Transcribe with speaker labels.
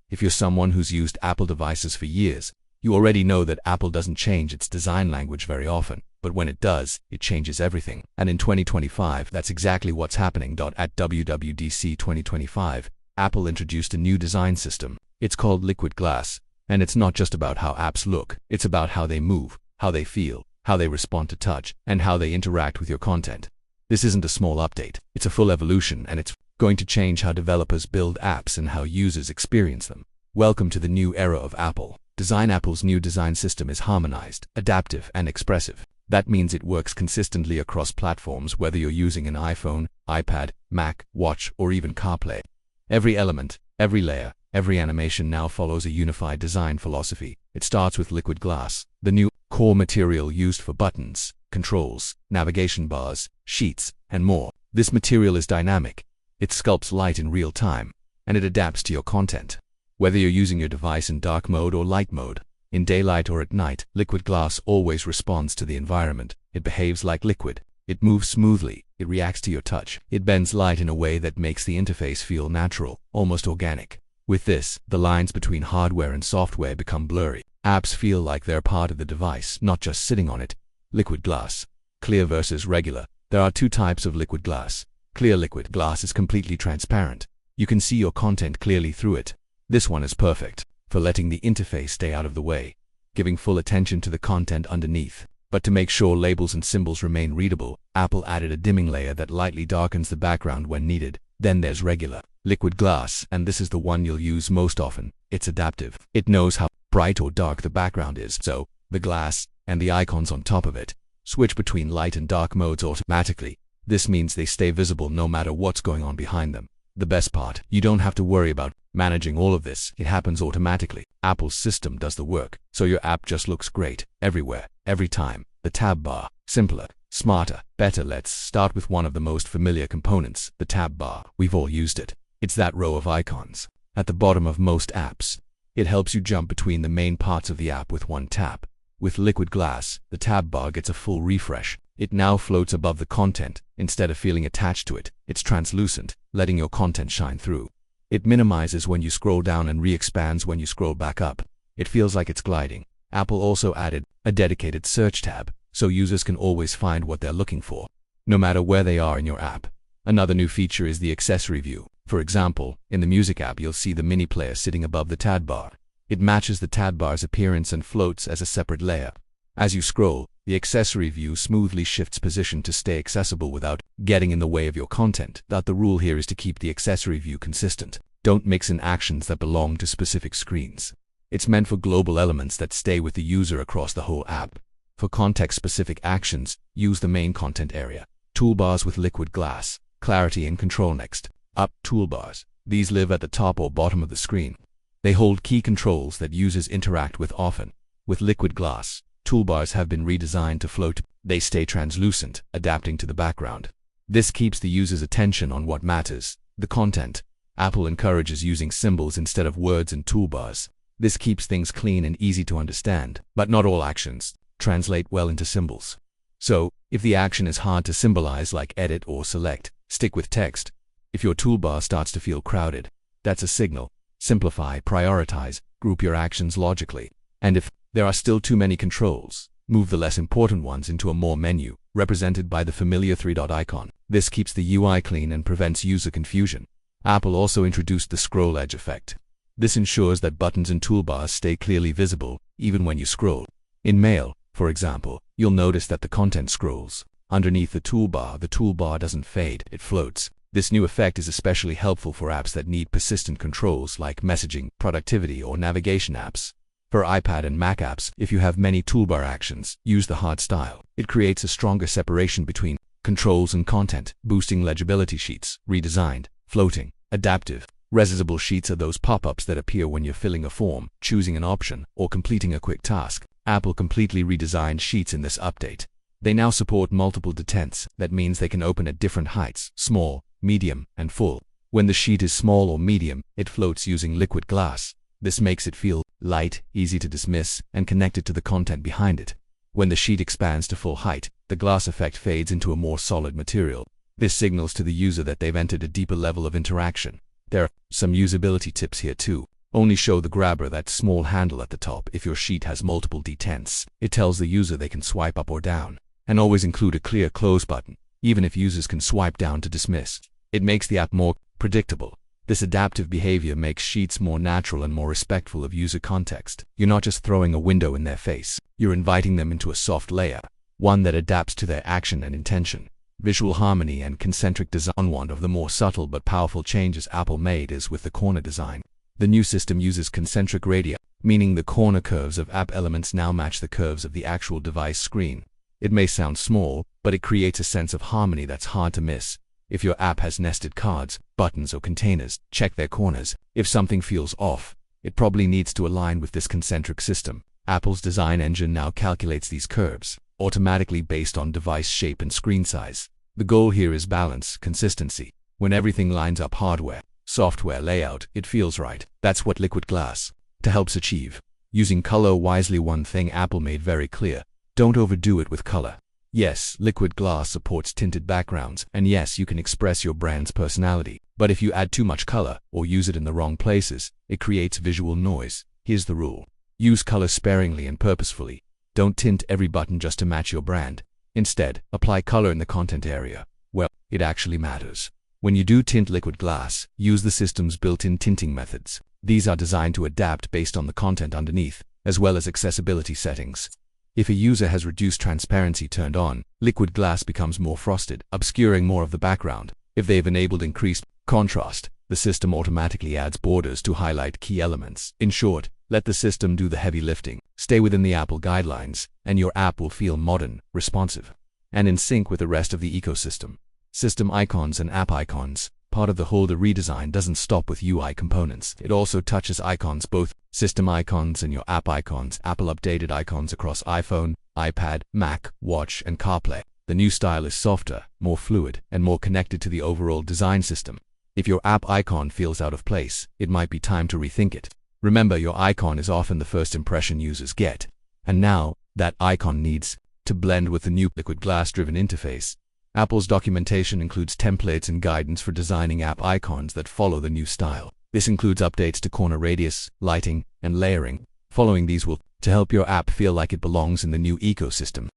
Speaker 1: If you're someone who's used Apple devices for years, you already know that Apple doesn't change its design language very often, but when it does, it changes everything. And in 2025, that's exactly what's happening. At WWDC 2025, Apple introduced a new design system. It's called Liquid Glass, and it's not just about how apps look, it's about how they move, how they feel, how they respond to touch, and how they interact with your content. This isn't a small update, it's a full evolution, and it's going to change how developers build apps and how users experience them. Welcome to the new era of Apple. Apple's new design system is harmonized, adaptive, and expressive. That means it works consistently across platforms, whether you're using an iPhone, iPad, Mac, Watch, or even CarPlay. Every element, every layer, every animation now follows a unified design philosophy. It starts with Liquid Glass, the new core material used for buttons, controls, navigation bars, sheets, and more. This material is dynamic. It sculpts light in real time, and it adapts to your content. Whether you're using your device in dark mode or light mode, in daylight or at night, Liquid Glass always responds to the environment. It behaves like liquid. It moves smoothly. It reacts to your touch. It bends light in a way that makes the interface feel natural, almost organic. With this, the lines between hardware and software become blurry. Apps feel like they're part of the device, not just sitting on it. Liquid Glass. Clear versus regular. There are two types of Liquid Glass. Clear Liquid Glass is completely transparent. You can see your content clearly through it. This one is perfect for letting the interface stay out of the way, giving full attention to the content underneath. But to make sure labels and symbols remain readable, Apple added a dimming layer that lightly darkens the background when needed. Then there's regular Liquid Glass, and this is the one you'll use most often. It's adaptive. It knows how bright or dark the background is, so the glass and the icons on top of it switch between light and dark modes automatically. This means they stay visible no matter what's going on behind them. The best part, you don't have to worry about managing all of this. It happens automatically. Apple's system does the work, so your app just looks great, everywhere, every time. The tab bar. Simpler, smarter, better. Let's start with one of the most familiar components, the tab bar. We've all used it. It's that row of icons at the bottom of most apps. It helps you jump between the main parts of the app with one tap. With Liquid Glass, the tab bar gets a full refresh. It now floats above the content. Instead of feeling attached to it, it's translucent, letting your content shine through. It minimizes when you scroll down and re-expands when you scroll back up. It feels like it's gliding. Apple also added a dedicated search tab, so users can always find what they're looking for, no matter where they are in your app. Another new feature is the accessory view. For example, in the Music app, you'll see the mini player sitting above the tab bar. It matches the tab bar's appearance and floats as a separate layer. As you scroll, the accessory view smoothly shifts position to stay accessible without getting in the way of your content. The rule here is to keep the accessory view consistent. Don't mix in actions that belong to specific screens. It's meant for global elements that stay with the user across the whole app. For context-specific actions, use the main content area. Toolbars with Liquid Glass. Clarity and control next. Up toolbars. These live at the top or bottom of the screen. They hold key controls that users interact with often. With Liquid Glass, toolbars have been redesigned to float. They stay translucent, adapting to the background. This keeps the user's attention on what matters, the content. Apple encourages using symbols instead of words in toolbars. This keeps things clean and easy to understand, but not all actions translate well into symbols. So, if the action is hard to symbolize like edit or select, stick with text. If your toolbar starts to feel crowded, that's a signal. Simplify, prioritize, group your actions logically. And if there are still too many controls, move the less important ones into a more menu, represented by the familiar three-dot icon. This keeps the UI clean and prevents user confusion. Apple also introduced the scroll edge effect. This ensures that buttons and toolbars stay clearly visible, even when you scroll. In Mail, for example, you'll notice that the content scrolls underneath the toolbar doesn't fade, it floats. This new effect is especially helpful for apps that need persistent controls like messaging, productivity, or navigation apps. For iPad and Mac apps, if you have many toolbar actions, use the hard style. It creates a stronger separation between controls and content, boosting legibility. Sheets, redesigned, floating, adaptive. Resizable sheets are those pop-ups that appear when you're filling a form, choosing an option, or completing a quick task. Apple completely redesigned Sheets in this update. They now support multiple detents. That means they can open at different heights, small, medium, and full. When the sheet is small or medium, it floats using Liquid Glass. This makes it feel light, easy to dismiss, and connected to the content behind it. When the sheet expands to full height, the glass effect fades into a more solid material. This signals to the user that they've entered a deeper level of interaction. There are some usability tips here too. Only show the grabber that small handle at the top if your sheet has multiple detents. It tells the user they can swipe up or down. And always include a clear close button, even if users can swipe down to dismiss. It makes the app more predictable. This adaptive behavior makes sheets more natural and more respectful of user context. You're not just throwing a window in their face. You're inviting them into a soft layer, one that adapts to their action and intention. Visual harmony and concentric design. One of the more subtle but powerful changes Apple made is with the corner design. The new system uses concentric radii, meaning the corner curves of app elements now match the curves of the actual device screen. It may sound small, but it creates a sense of harmony that's hard to miss. If your app has nested cards, buttons, or containers, check their corners. If something feels off, it probably needs to align with this concentric system. Apple's design engine now calculates these curves automatically based on device shape and screen size. The goal here is balance, consistency. When everything lines up hardware, software, layout, it feels right. That's what Liquid Glass helps achieve. Using color wisely. One thing Apple made very clear: don't overdo it with color. Yes, Liquid Glass supports tinted backgrounds, and yes, you can express your brand's personality. But if you add too much color, or use it in the wrong places, it creates visual noise. Here's the rule: use color sparingly and purposefully. Don't tint every button just to match your brand. Instead, apply color in the content area where it actually matters. When you do tint Liquid Glass, use the system's built-in tinting methods. These are designed to adapt based on the content underneath, as well as accessibility settings. If a user has reduced transparency turned on, Liquid Glass becomes more frosted, obscuring more of the background. If they've enabled increased contrast, the system automatically adds borders to highlight key elements. In short, let the system do the heavy lifting. Stay within the Apple guidelines, and your app will feel modern, responsive, and in sync with the rest of the ecosystem. System icons and app icons. Part of the whole redesign doesn't stop with UI components. It also touches icons, both system icons and your app icons. Apple updated icons across iPhone, iPad, Mac, Watch, and CarPlay. The new style is softer, more fluid, and more connected to the overall design system. If your app icon feels out of place, it might be time to rethink it. Remember, your icon is often the first impression users get, and now that icon needs to blend with the new Liquid Glass-driven interface. Apple's documentation includes templates and guidance for designing app icons that follow the new style. This includes updates to corner radius, lighting, and layering. Following these will help your app feel like it belongs in the new ecosystem.